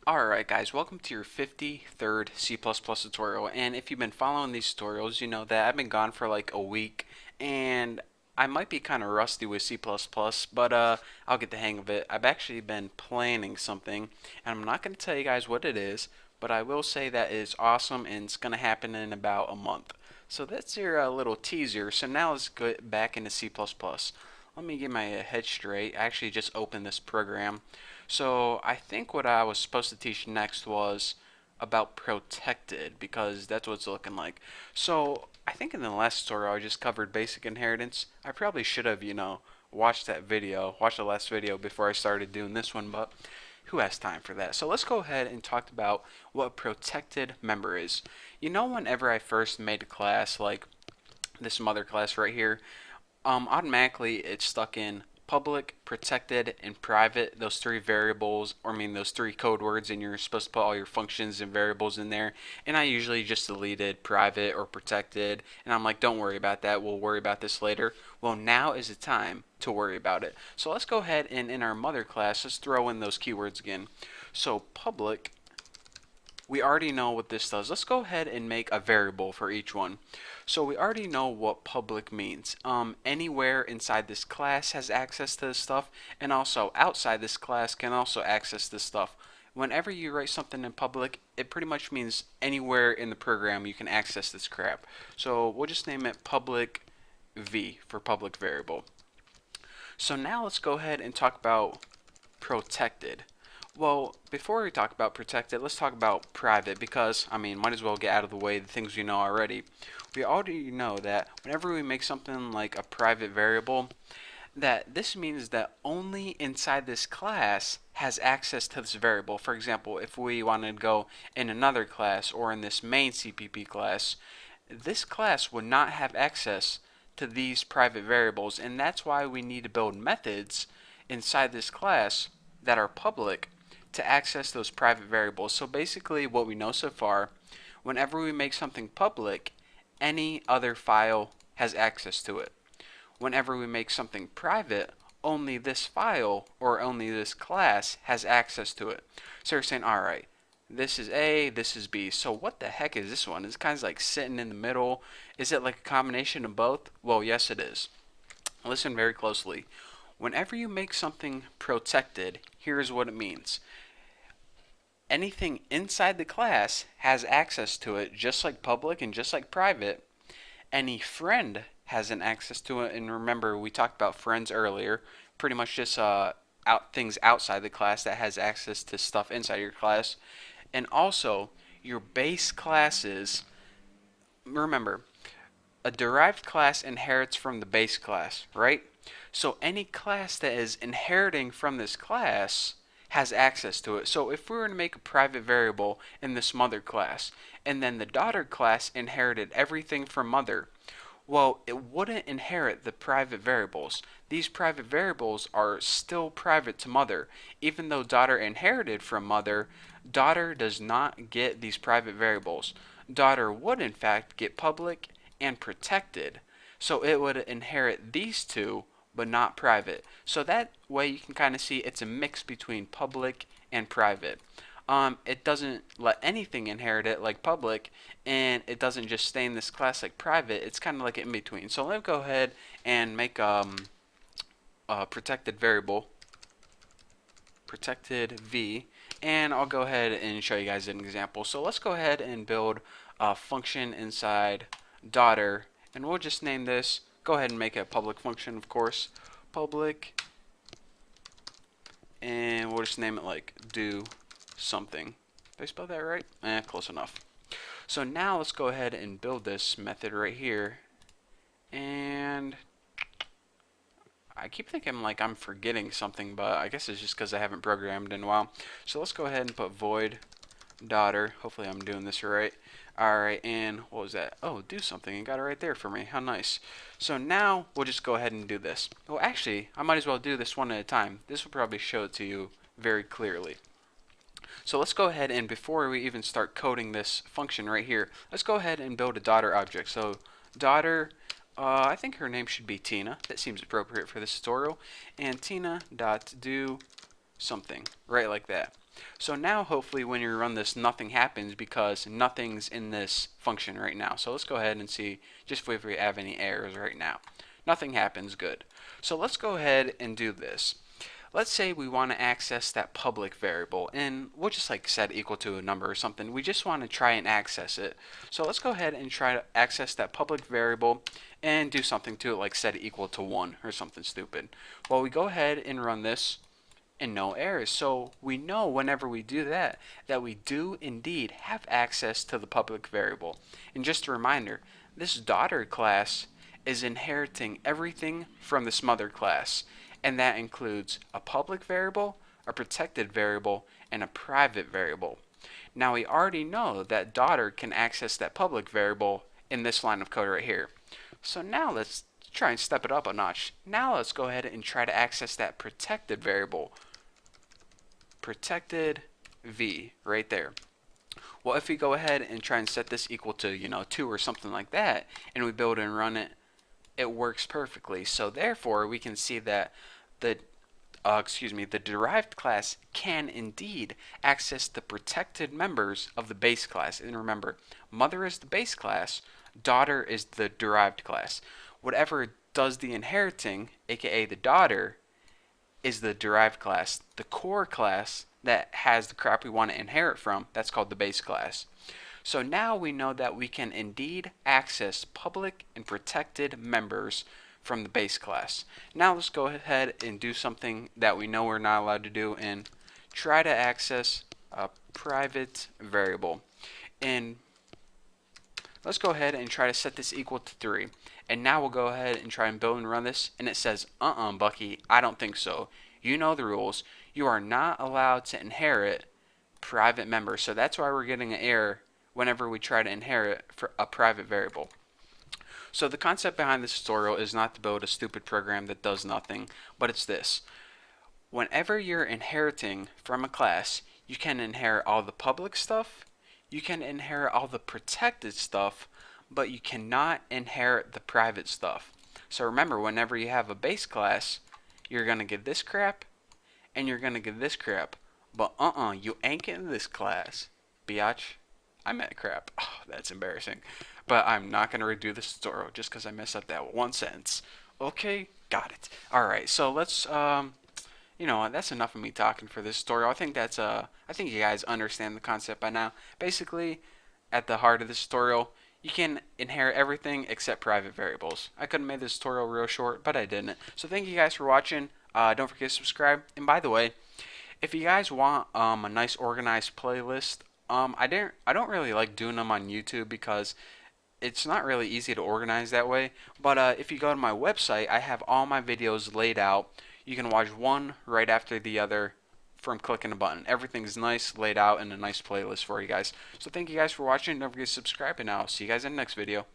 Alright guys, welcome to your 53rd C++ tutorial, and if you've been following these tutorials, you know that I've been gone for like a week, and I might be kind of rusty with C++, but I'll get the hang of it. I've actually been planning something, and I'm not going to tell you guys what it is, but I will say that it's awesome, and it's going to happen in about a month. So that's your little teaser, so now let's get back into C++. Let me get my head straight. I actually just opened this program. So I think what I was supposed to teach next was about protected because that's what it's looking like. So I think in the last tutorial I just covered basic inheritance. I probably should have, watched the last video before I started doing this one, but who has time for that? So let's go ahead and talk about what a protected member is. Whenever I first made a class like this mother class right here, automatically it's stuck in public, protected, and private, those three variables, or I mean those three code words, and you're supposed to put all your functions and variables in there. And I usually just deleted private or protected, and I'm like, don't worry about that, we'll worry about this later. Well, now is the time to worry about it. So let's go ahead and in our mother class, let's throw in those keywords again. So public, we already know what this does. Let's go ahead and make a variable for each one. So we already know what public means. Anywhere inside this class has access to this stuff, and also outside this class can also access this stuff. Whenever you write something in public, it pretty much means anywhere in the program you can access this crap. So we'll just name it public v for public variable. So now let's go ahead and talk about protected. Well, before we talk about protected, let's talk about private because, might as well get out of the way the things we know already. We already know that whenever we make something like a private variable, that this means that only inside this class has access to this variable. For example, if we wanted to go in another class or in this main CPP class, this class would not have access to these private variables, and that's why we need to build methods inside this class that are public to access those private variables. So basically what we know so far, whenever we make something public, any other file has access to it. Whenever we make something private, only this file or only this class has access to it. So you're saying, alright, this is A, this is B. So what the heck is this one? It's kind of like sitting in the middle. Is it like a combination of both? Well, yes it is. Listen very closely. Whenever you make something protected, here's what it means. Anything inside the class has access to it, just like public and just like private. Any friend has an access to it, and remember we talked about friends earlier, pretty much just things outside the class that has access to stuff inside your class. And also your base classes, remember, a derived class inherits from the base class, right? So any class that is inheriting from this class has access to it. So if we were to make a private variable in this mother class, and then the daughter class inherited everything from mother, well, it wouldn't inherit the private variables. These private variables are still private to mother. Even though daughter inherited from mother, daughter does not get these private variables. Daughter would in fact get public and protected. So it would inherit these two, but not private. So that way you can kind of see it's a mix between public and private. It doesn't let anything inherit it like public, and it doesn't just stay in this class like private. It's kind of like in between. So let me go ahead and make a protected variable, protected v, and I'll go ahead and show you guys an example. So let's go ahead and build a function inside daughter, and we'll just name this, go ahead and make it a public function, of course, public, and we'll just name it like do something. Did I spell that right? Close enough. So now let's go ahead and build this method right here, and I keep thinking like I'm forgetting something, but I guess it's just because I haven't programmed in a while. So let's go ahead and put void daughter. Hopefully I'm doing this right. Alright, and what was that? Oh, do something. It got it right there for me. How nice. So now we'll just go ahead and do this. Well, actually, I might as well do this one at a time. This will probably show it to you very clearly. So let's go ahead and before we even start coding this function right here, let's go ahead and build a daughter object. So daughter, I think her name should be Tina. That seems appropriate for this tutorial. And Tina dot do something, right like that. So now hopefully when you run this, nothing happens because nothing's in this function right now. So let's go ahead and see just if we have any errors right now. Nothing happens, good. So let's go ahead and do this. Let's say we want to access that public variable, and we'll just like set equal to a number or something. We just want to try and access it. So let's go ahead and try to access that public variable and do something to it, like set it equal to 1 or something stupid. Well, we go ahead and run this and no errors. So we know whenever we do that, that we do indeed have access to the public variable. And just a reminder, this daughter class is inheriting everything from this mother class, and that includes a public variable, a protected variable, and a private variable. Now we already know that daughter can access that public variable in this line of code right here. So now let's try and step it up a notch. Now let's go ahead and try to access that protected variable. Protected v right there. Well, if we go ahead and try and set this equal to 2 or something like that, and we build and run it, it works perfectly. So therefore we can see that the the derived class can indeed access the protected members of the base class. And remember, mother is the base class, daughter is the derived class. Whatever does the inheriting, aka the daughter, is the derived class. The core class that has the crap we want to inherit from, that's called the base class. So now we know that we can indeed access public and protected members from the base class. Now let's go ahead and do something that we know we're not allowed to do and try to access a private variable. And let's go ahead and try to set this equal to 3. And now we'll go ahead and try and build and run this, and it says, Bucky, I don't think so. You know the rules. You are not allowed to inherit private members. So that's why we're getting an error whenever we try to inherit for a private variable. So the concept behind this tutorial is not to build a stupid program that does nothing, but it's this. Whenever you're inheriting from a class, you can inherit all the public stuff, you can inherit all the protected stuff, but you cannot inherit the private stuff. So remember, whenever you have a base class, you're going to get this crap, and you're going to get this crap. But you ain't getting this class, biatch. I meant crap. Oh, that's embarrassing. But I'm not going to redo this tutorial just because I messed up that one sentence. Okay, got it. Alright, so let's, you know what, that's enough of me talking for this tutorial. I think you guys understand the concept by now. Basically, at the heart of this tutorial, you can inherit everything except private variables. I could have made this tutorial real short, but I didn't. So thank you guys for watching. Don't forget to subscribe. And by the way, if you guys want a nice organized playlist, I don't really like doing them on YouTube because it's not really easy to organize that way. But if you go to my website, I have all my videos laid out. You can watch one right after the other from clicking a button. Everything's nice, laid out in a nice playlist for you guys. So thank you guys for watching. Don't forget to subscribe, and I'll see you guys in the next video.